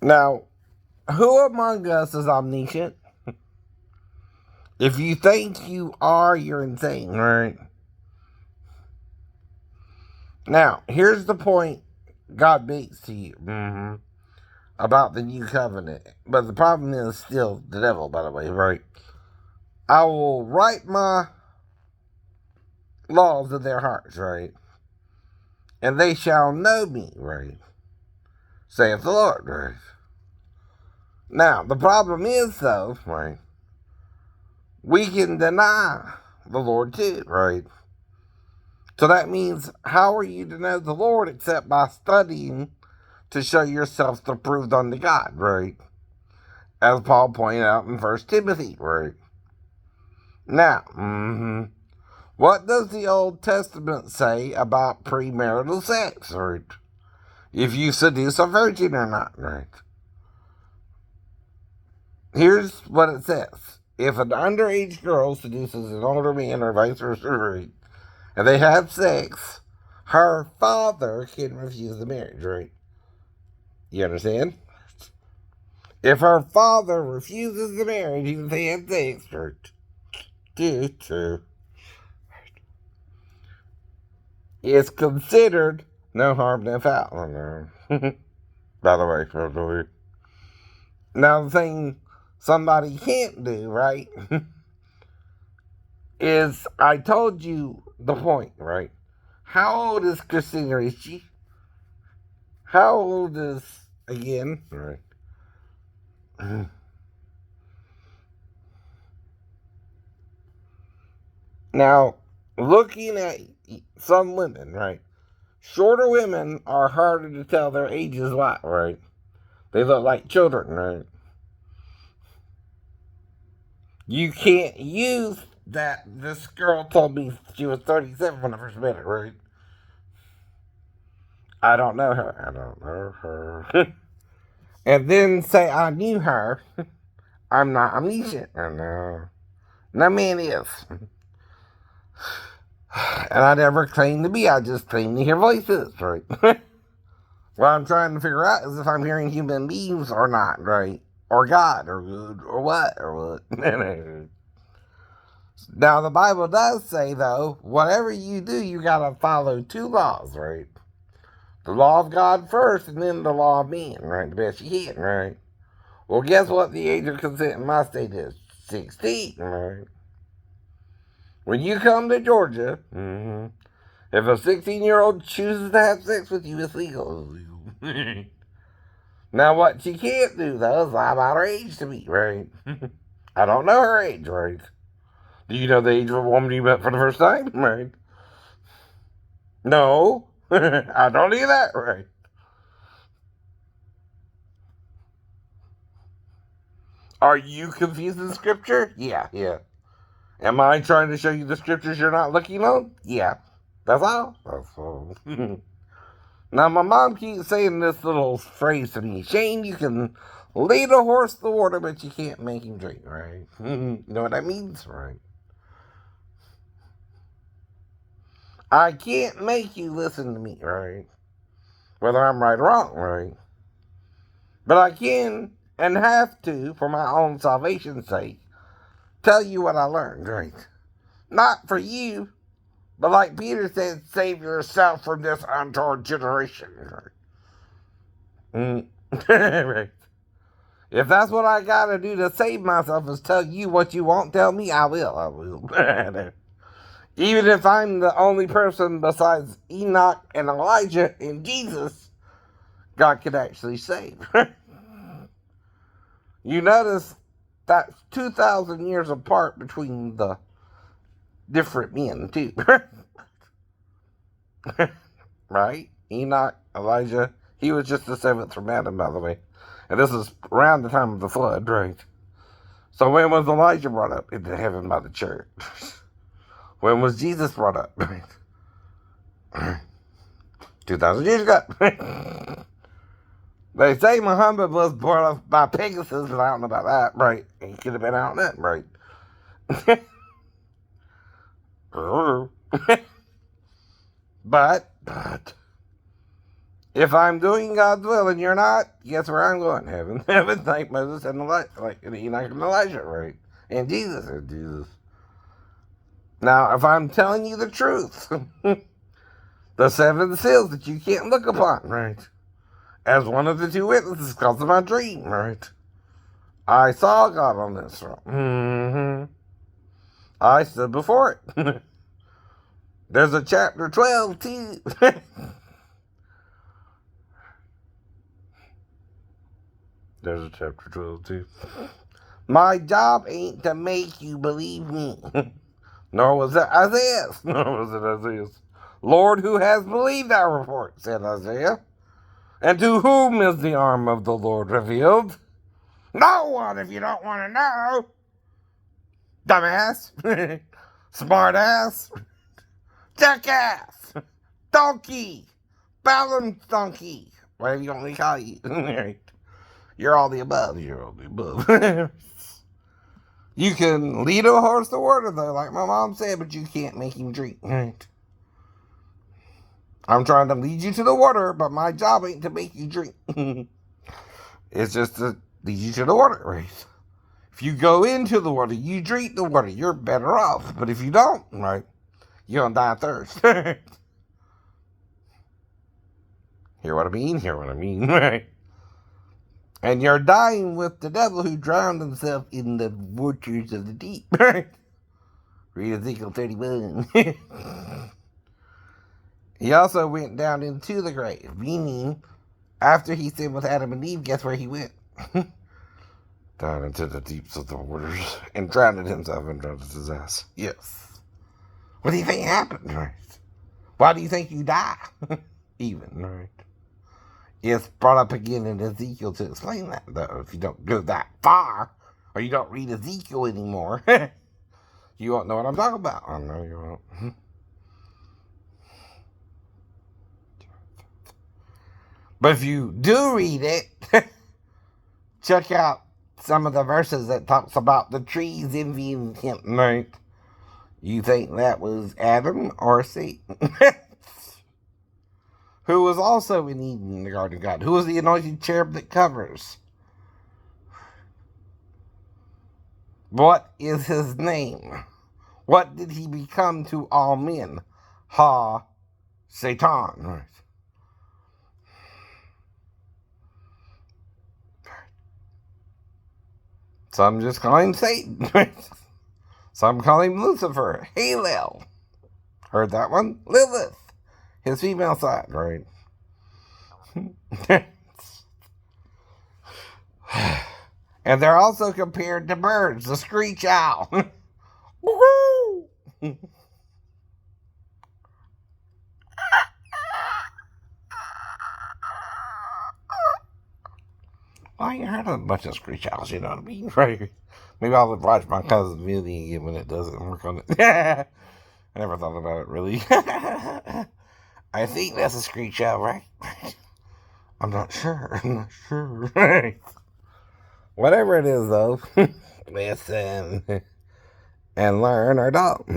Now, who among us is omniscient? If you think you are, you're insane, right? Now, here's the point God makes to you about the new covenant. But the problem is still the devil, by the way, right? I will write my laws in their hearts, right? And they shall know me, right? Saith the Lord, right? Now, the problem is, though, right? We can deny the Lord too, right? So that means, how are you to know the Lord except by studying to show yourself approved unto God, right? As Paul pointed out in 1 Timothy, right? Now, what does the Old Testament say about premarital sex, right? If you seduce a virgin or not, right? Here's what it says. If an underage girl seduces an older man or vice versa, right, and they have sex, her father can refuse the marriage, right? You understand? If her father refuses the marriage, even if they have sex, it's considered no harm, no foul. By the way, now the thing somebody can't do, right, is I told you the point, right? How old is Christina Ricci? How old is, again, right? Now, looking at some women, right? Shorter women are harder to tell their ages what, right? They look like children, right? You can't use that this girl told me she was 37 when I first met her, right? I don't know her. I don't know her. And then say I knew her. I'm not omniscient. I know. No man is. And I never claim to be. I just claim to hear voices, right? What I'm trying to figure out is if I'm hearing human beings or not, right? Or God, or what, or what. Now, the Bible does say, though, whatever you do, you gotta follow two laws, right? The law of God first, and then the law of man, right? The best you can, right? Well, guess what the age of consent in my state is? 16, right? When you come to Georgia, if a 16-year-old chooses to have sex with you, it's legal. Now, what she can't do, though, is lie about her age to me, right? I don't know her age, right? Do you know the age of a woman you met for the first time, right? No, I don't do that, right? Are you confused in scripture? Yeah. Am I trying to show you the scriptures you're not looking on? Yeah. That's all. That's all. Now, my mom keeps saying this little phrase to me. Shane, you can lead a horse to water, but you can't make him drink, right? You know what that means, right? I can't make you listen to me, right? Whether I'm right or wrong, right? But I can and have to, for my own salvation's sake, tell you what I learned, right? Not for you, but like Peter said, save yourself from this untoward generation, right? Right. If that's what I gotta do to save myself is tell you what you won't tell me, I will. Even if I'm the only person besides Enoch and Elijah and Jesus, God can actually save. You notice that's 2,000 years apart between the different men, too. Right? Enoch, Elijah, he was just the seventh from Adam, by the way. And this is around the time of the flood, right? So when was Elijah brought up into heaven by the church? When was Jesus brought up? 2,000 years ago. They say Muhammad was brought up by Pegasus, but I don't know about that, right? He could have been out in that, right? but If I'm doing God's will and you're not, guess where I'm going? Heaven. Heaven, like Moses and Elijah, like Enoch and Elijah, right? And Jesus. Now, if I'm telling you the truth, the seven seals that you can't look upon, right? As one of the two witnesses because of my dream, right? I saw God on this throne. I stood before it. There's a chapter 12, too. There's a chapter 12, too. My job ain't to make you believe me. Nor was it Isaiah's. Lord, who has believed our report, said Isaiah. And to whom is the arm of the Lord revealed? No one, if you don't want to know. Dumbass. Smartass. Jackass. Donkey. Balance donkey. Whatever you want me to call you. You're all the above. You're all the above. You can lead a horse to water, though, like my mom said, but you can't make him drink. Right? I'm trying to lead you to the water, but my job ain't to make you drink. It's just to lead you to the water, right? If you go into the water, you drink the water, you're better off. But if you don't, right, you're going to die of thirst. Hear what I mean? Hear what I mean, right? And you're dying with the devil who drowned himself in the waters of the deep, right? Read Ezekiel 31. He also went down into the grave, meaning after he sinned with Adam and Eve, guess where he went? Down into the deeps of the waters and drowned himself and drowned his ass. Yes. What do you think happened, right? Why do you think you die? Even, right? It's brought up again in Ezekiel to explain that, though. If you don't go that far, or you don't read Ezekiel anymore, you won't know what I'm talking about. I know you won't. But if you do read it, check out some of the verses that talks about the trees envying him, right? You think that was Adam or Satan? Who was also in Eden in the Garden of God? Who was the anointed cherub that covers? What is his name? What did he become to all men? Satan, right? Some just call him Satan, right? Some call him Lucifer, Halel. Heard that one? Lilith, his female side, right? And they're also compared to birds, the screech owl. Woohoo! I ain't heard of a bunch of screech owls, you know what I mean? Right? Maybe I'll watch my cousin's video again when it doesn't work on it. I never thought about it, really. I think that's a screech owl, right? I'm not sure. Right? Whatever it is, though, listen and learn or don't.